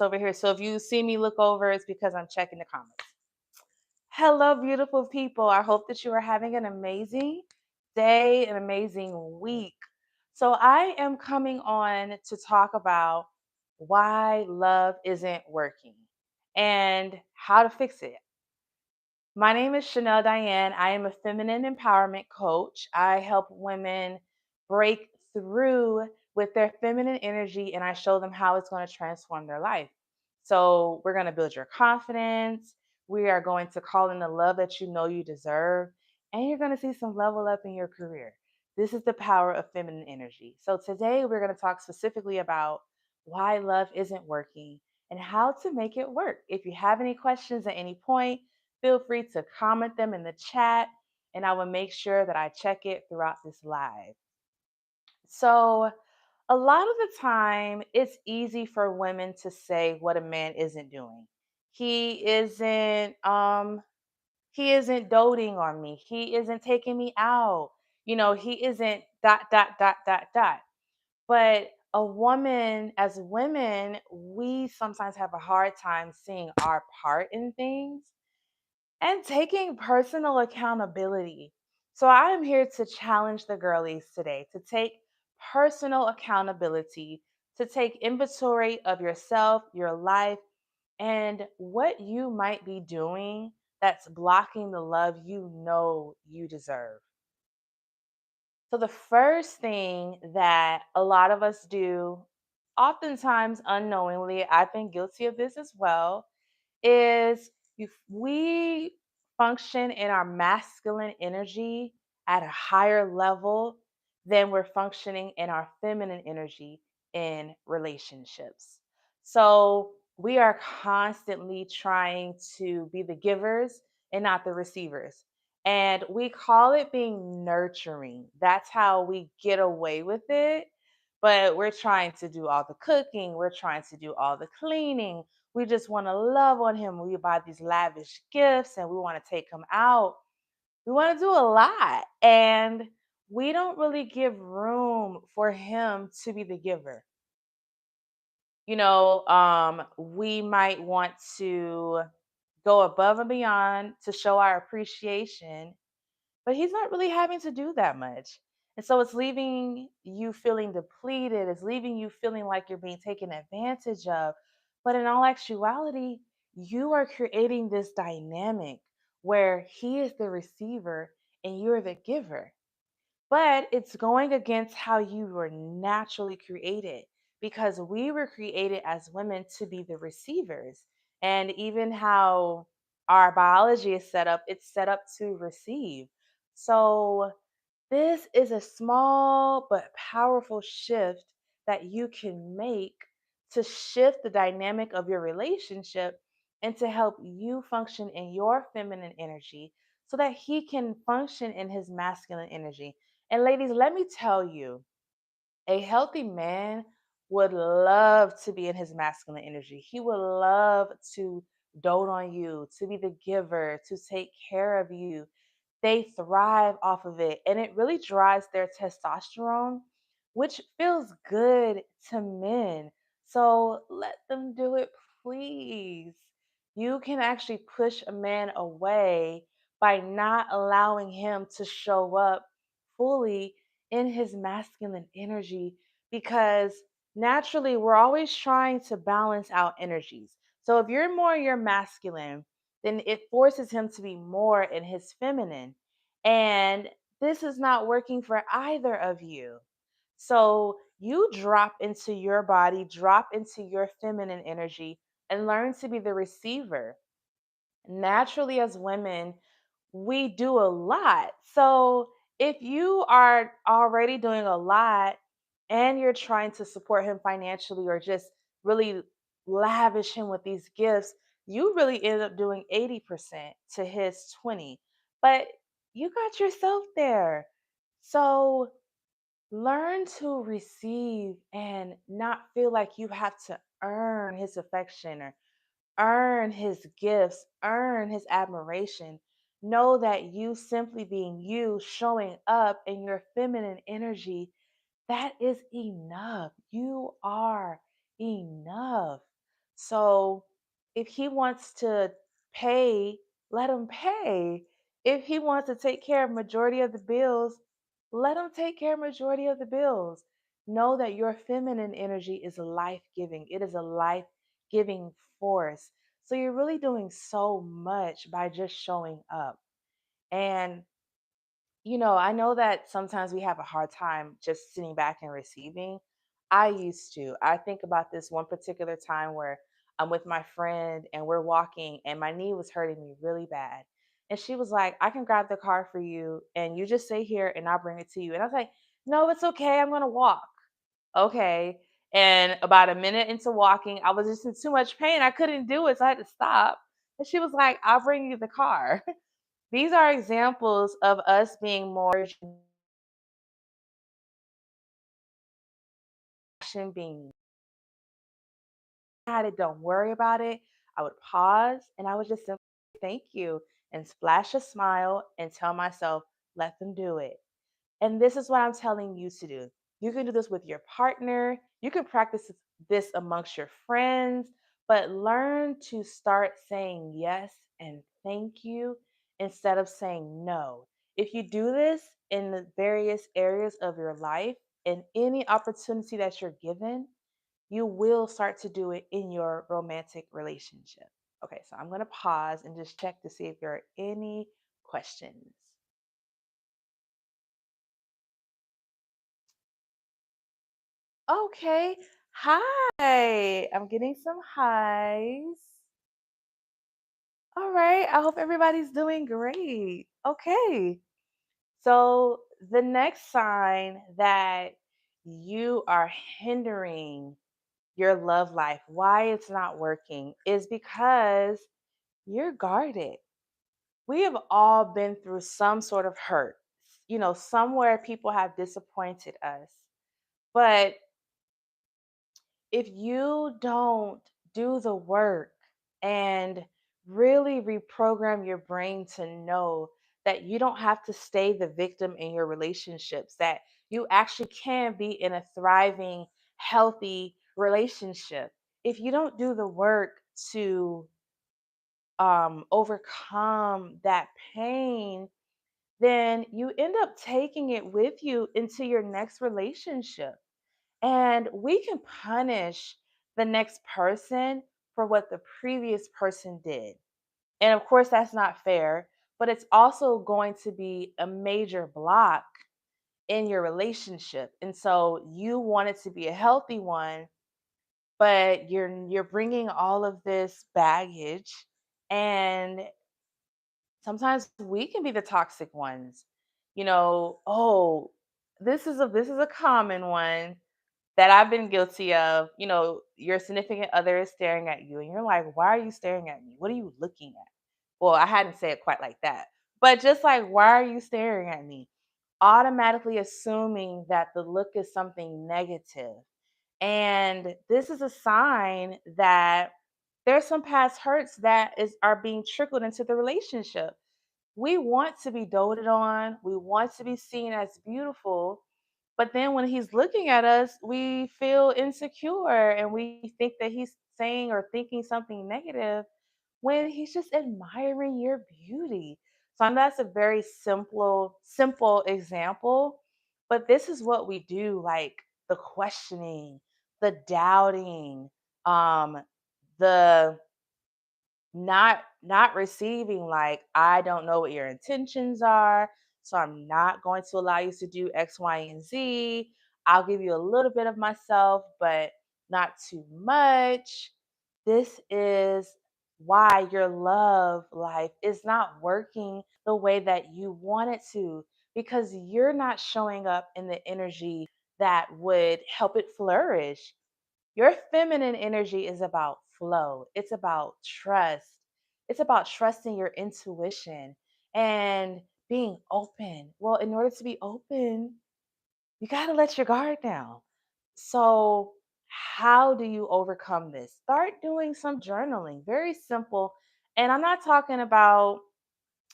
over here. So if you see me look over, it's because I'm checking the comments. Hello, beautiful people. I hope that you are having an amazing day, an amazing week. So I am coming on to talk about why love isn't working and how to fix it. My name is Chanel Diane. I am a feminine empowerment coach. I help women break through with their feminine energy and I show them how it's going to transform their life. So, we're going to build your confidence. We are going to call in the love that you know you deserve, and you're going to see some level up in your career. This is the power of feminine energy. So, today we're going to talk specifically about why love isn't working and how to make it work. If you have any questions at any point, feel free to comment them in the chat and I will make sure that I check it throughout this live. So, a lot of the time, it's easy for women to say what a man isn't doing. He isn't he isn't doting on me. He isn't taking me out. He isn't dot dot dot dot dot. But a woman, as women, we sometimes have a hard time seeing our part in things and taking personal accountability. So I am here to challenge the girlies today to take personal accountability, to take inventory of yourself, your life, and what you might be doing that's blocking the love you know you deserve. So, the first thing that a lot of us do, oftentimes unknowingly, I've been guilty of this as well, is if we function in our masculine energy at a higher level than we're functioning in our feminine energy in relationships. So we are constantly trying to be the givers and not the receivers. And we call it being nurturing. That's how we get away with it. But we're trying to do all the cooking, we're trying to do all the cleaning, we just want to love on him. We buy these lavish gifts and we want to take him out. We want to do a lot. And we don't really give room for him to be the giver. We might want to go above and beyond to show our appreciation, but he's not really having to do that much. And so it's leaving you feeling depleted, it's leaving you feeling like you're being taken advantage of. But in all actuality, you are creating this dynamic where he is the receiver and you're the giver. But it's going against how you were naturally created because we were created as women to be the receivers. And even how our biology is set up, it's set up to receive. So, this is a small but powerful shift that you can make to shift the dynamic of your relationship and to help you function in your feminine energy so that he can function in his masculine energy. And ladies, let me tell you, a healthy man would love to be in his masculine energy. He would love to dote on you, to be the giver, to take care of you. They thrive off of it, and it really drives their testosterone, which feels good to men. So let them do it, please. You can actually push a man away by not allowing him to show up fully in his masculine energy because naturally we're always trying to balance out energies. So if you're more your masculine, then it forces him to be more in his feminine. And this is not working for either of you. So you drop into your body, drop into your feminine energy, and learn to be the receiver. Naturally, as women, we do a lot. So if you are already doing a lot and you're trying to support him financially or just really lavish him with these gifts, you really end up doing 80% to his 20. But you got yourself there. So learn to receive and not feel like you have to earn his affection or earn his gifts, earn his admiration. Know that you simply being you, showing up in your feminine energy, that is enough. You are enough. So if he wants to pay, let him pay. If he wants to take care of majority of the bills, let him take care of majority of the bills. Know that your feminine energy is life-giving. It is a life-giving force. So you're really doing so much by just showing up. And I know that sometimes we have a hard time just sitting back and receiving. I used to. I think about this one particular time where I'm with my friend and we're walking and my knee was hurting me really bad. And she was like, I can grab the car for you and you just stay here and I'll bring it to you. And I was like, no, it's okay. I'm going to walk. Okay. And about a minute into walking, I was just in too much pain. I couldn't do it. So I had to stop. And she was like, I'll bring you the car. These are examples of us being more being at it, don't worry about it. I would pause and I would just simply thank you and splash a smile and tell myself, let them do it. And this is what I'm telling you to do. You can do this with your partner. You can practice this amongst your friends, but learn to start saying yes and thank you instead of saying no. If you do this in the various areas of your life and any opportunity that you're given, you will start to do it in your romantic relationship. Okay, so I'm going to pause and just check to see if there are any questions. Okay. Hi. I'm getting some highs. All right. I hope everybody's doing great. Okay. So, the next sign that you are hindering your love life, why it's not working, is because you're guarded. We have all been through some sort of hurt. Somewhere people have disappointed us. But if you don't do the work and really reprogram your brain to know that you don't have to stay the victim in your relationships, that you actually can be in a thriving, healthy relationship. If you don't do the work to overcome that pain, then you end up taking it with you into your next relationship. And we can punish the next person for what the previous person did. And of course, that's not fair, but it's also going to be a major block in your relationship. And so you want it to be a healthy one, but you're bringing all of this baggage, and sometimes we can be the toxic ones. Oh, this is a common one that I've been guilty of. Your significant other is staring at you, and you're like, why are you staring at me? What are you looking at? Well, I hadn't said it quite like that, but just like, why are you staring at me? Automatically assuming that the look is something negative. And this is a sign that there's some past hurts that are being trickled into the relationship. We want to be doted on, we want to be seen as beautiful, but then when he's looking at us, we feel insecure and we think that he's saying or thinking something negative when he's just admiring your beauty. So I know that's a very simple example, but this is what we do, like the questioning, the doubting, the not receiving, like, I don't know what your intentions are, so I'm not going to allow you to do X, Y, and Z. I'll give you a little bit of myself, but not too much. This is why your love life is not working the way that you want it to, because you're not showing up in the energy that would help it flourish. Your feminine energy is about flow, it's about trust, it's about trusting your intuition and being open. Well, in order to be open, you got to let your guard down. So, how do you overcome this? Start doing some journaling, very simple. And I'm not talking about,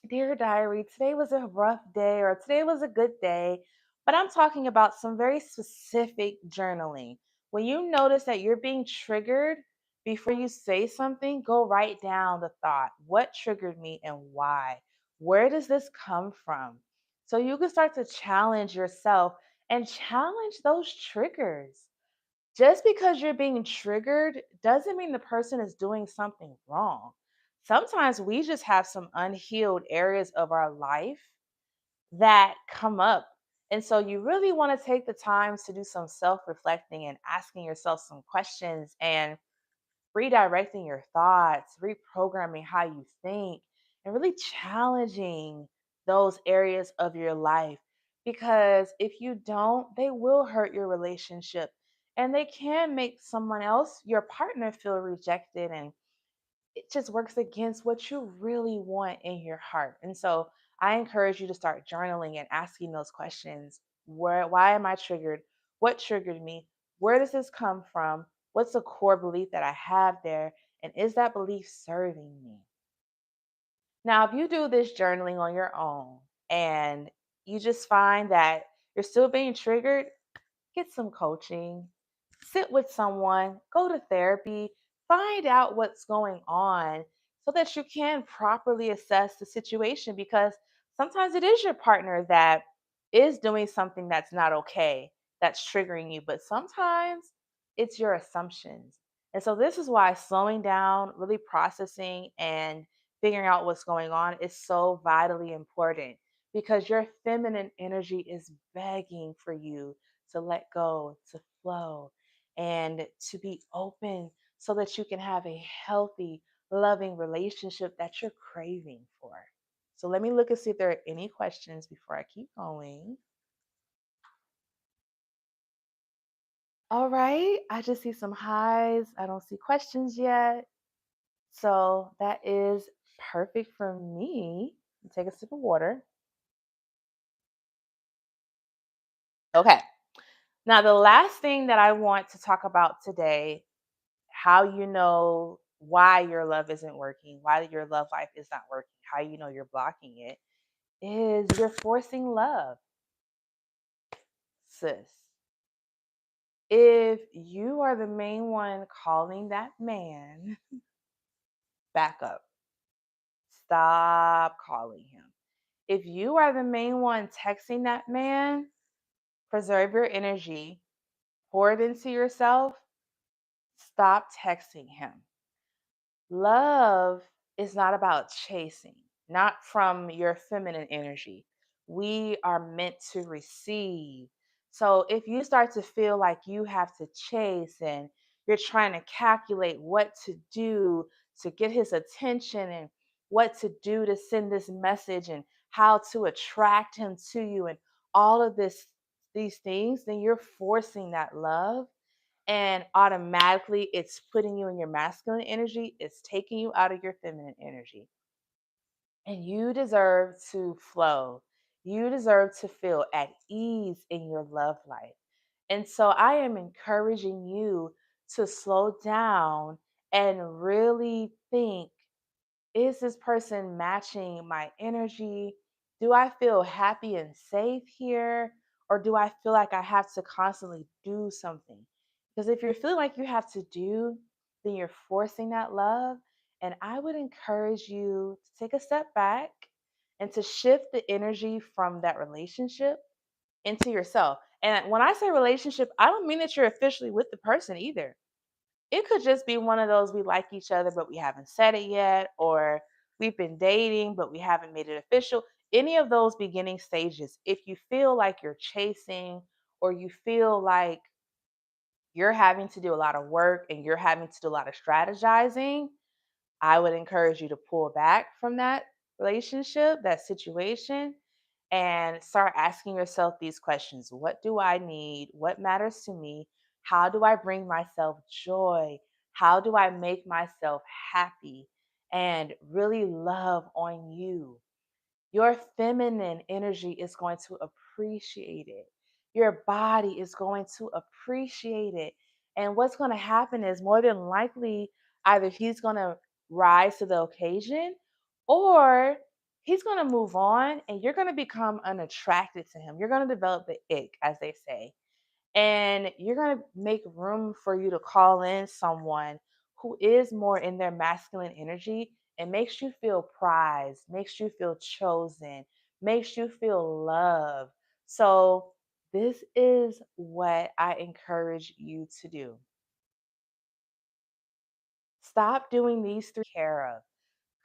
dear diary, today was a rough day or today was a good day, but I'm talking about some very specific journaling. When you notice that you're being triggered Before you say something, go write down the thought. What triggered me and why? Where does this come from? So you can start to challenge yourself and challenge those triggers. Just because you're being triggered doesn't mean the person is doing something wrong. Sometimes we just have some unhealed areas of our life that come up. And so you really want to take the time to do some self reflecting and asking yourself some questions and redirecting your thoughts, reprogramming how you think, and really challenging those areas of your life. Because if you don't, they will hurt your relationship and they can make someone else, your partner, feel rejected. And it just works against what you really want in your heart. And so I encourage you to start journaling and asking those questions. Why am I triggered? What triggered me? Where does this come from? What's the core belief that I have there? And is that belief serving me? Now, if you do this journaling on your own and you just find that you're still being triggered, get some coaching, sit with someone, go to therapy, find out what's going on so that you can properly assess the situation because sometimes it is your partner that is doing something that's not okay, that's triggering you, but sometimes it's your assumptions. And so, this is why slowing down, really processing, and figuring out what's going on is so vitally important because your feminine energy is begging for you to let go, to flow, and to be open so that you can have a healthy, loving relationship that you're craving for. So let me look and see if there are any questions before I keep going. All right, I just see some highs. I don't see questions yet. So that is perfect for me. Take a sip of water. Okay. Now, the last thing that I want to talk about today, how you know why your love isn't working, why your love life is not working, how you know you're blocking it, is you're forcing love, sis. If you are the main one calling that man, back up. Stop calling him. If you are the main one texting that man, preserve your energy, pour it into yourself, stop texting him. Love is not about chasing, not from your feminine energy. We are meant to receive. So if you start to feel like you have to chase and you're trying to calculate what to do to get his attention and what to do to send this message and how to attract him to you and all of these things, then you're forcing that love and automatically it's putting you in your masculine energy, it's taking you out of your feminine energy. And you deserve to flow. You deserve to feel at ease in your love life. And so I am encouraging you to slow down and really think, is this person matching my energy? Do I feel happy and safe here? Or do I feel like I have to constantly do something? Because if you're feeling like you have to do, then you're forcing that love. And I would encourage you to take a step back and to shift the energy from that relationship into yourself. And when I say relationship, I don't mean that you're officially with the person either. It could just be one of those we like each other, but we haven't said it yet, or we've been dating, but we haven't made it official. Any of those beginning stages, if you feel like you're chasing or you feel like you're having to do a lot of work and you're having to do a lot of strategizing, I would encourage you to pull back from that relationship, that situation, and start asking yourself these questions. What do I need? What matters to me? How do I bring myself joy? How do I make myself happy? And really love on you. Your feminine energy is going to appreciate it. Your body is going to appreciate it. And what's going to happen is more than likely, either he's going to rise to the occasion or he's going to move on and you're going to become unattracted to him. You're going to develop the ick, as they say. And you're going to make room for you to call in someone who is more in their masculine energy, it makes you feel prized, makes you feel chosen, makes you feel loved. So, this is what I encourage you to do. Stop doing these three care of.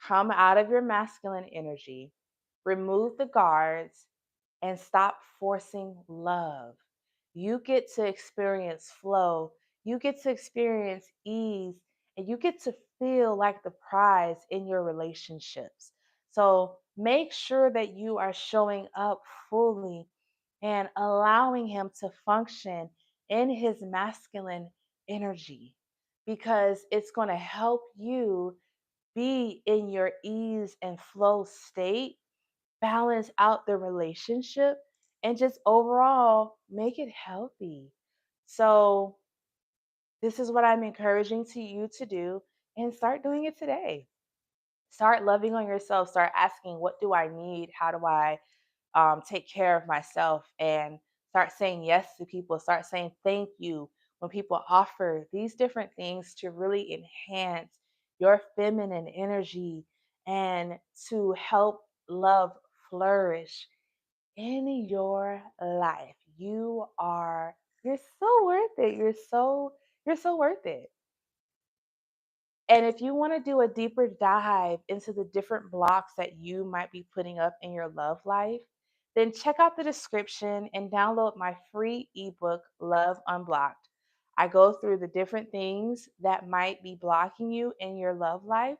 Come out of your masculine energy, remove the guards, and stop forcing love. You get to experience flow, you get to experience ease, and you get to feel like the prize in your relationships. So make sure that you are showing up fully and allowing him to function in his masculine energy because it's going to help you be in your ease and flow state, balance out the relationship, and just overall make it healthy. So, this is what I'm encouraging to you to do and start doing it today. Start loving on yourself. Start asking, what do I need? How do I take care of myself? And start saying yes to people. Start saying thank you when people offer these different things to really enhance your feminine energy and to help love flourish in your life. You're so worth it. You're so worth it. And if you want to do a deeper dive into the different blocks that you might be putting up in your love life, then check out the description and download my free ebook, Love Unblocked. I go through the different things that might be blocking you in your love life,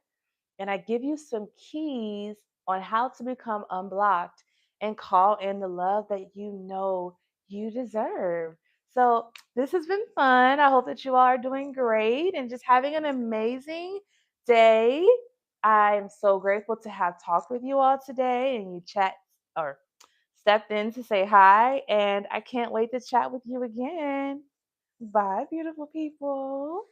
and I give you some keys on how to become unblocked and call in the love that you know you deserve. So, this has been fun. I hope that you all are doing great and just having an amazing day. I am so grateful to have talked with you all today and you chat or stepped in to say hi. And I can't wait to chat with you again. Bye, beautiful people.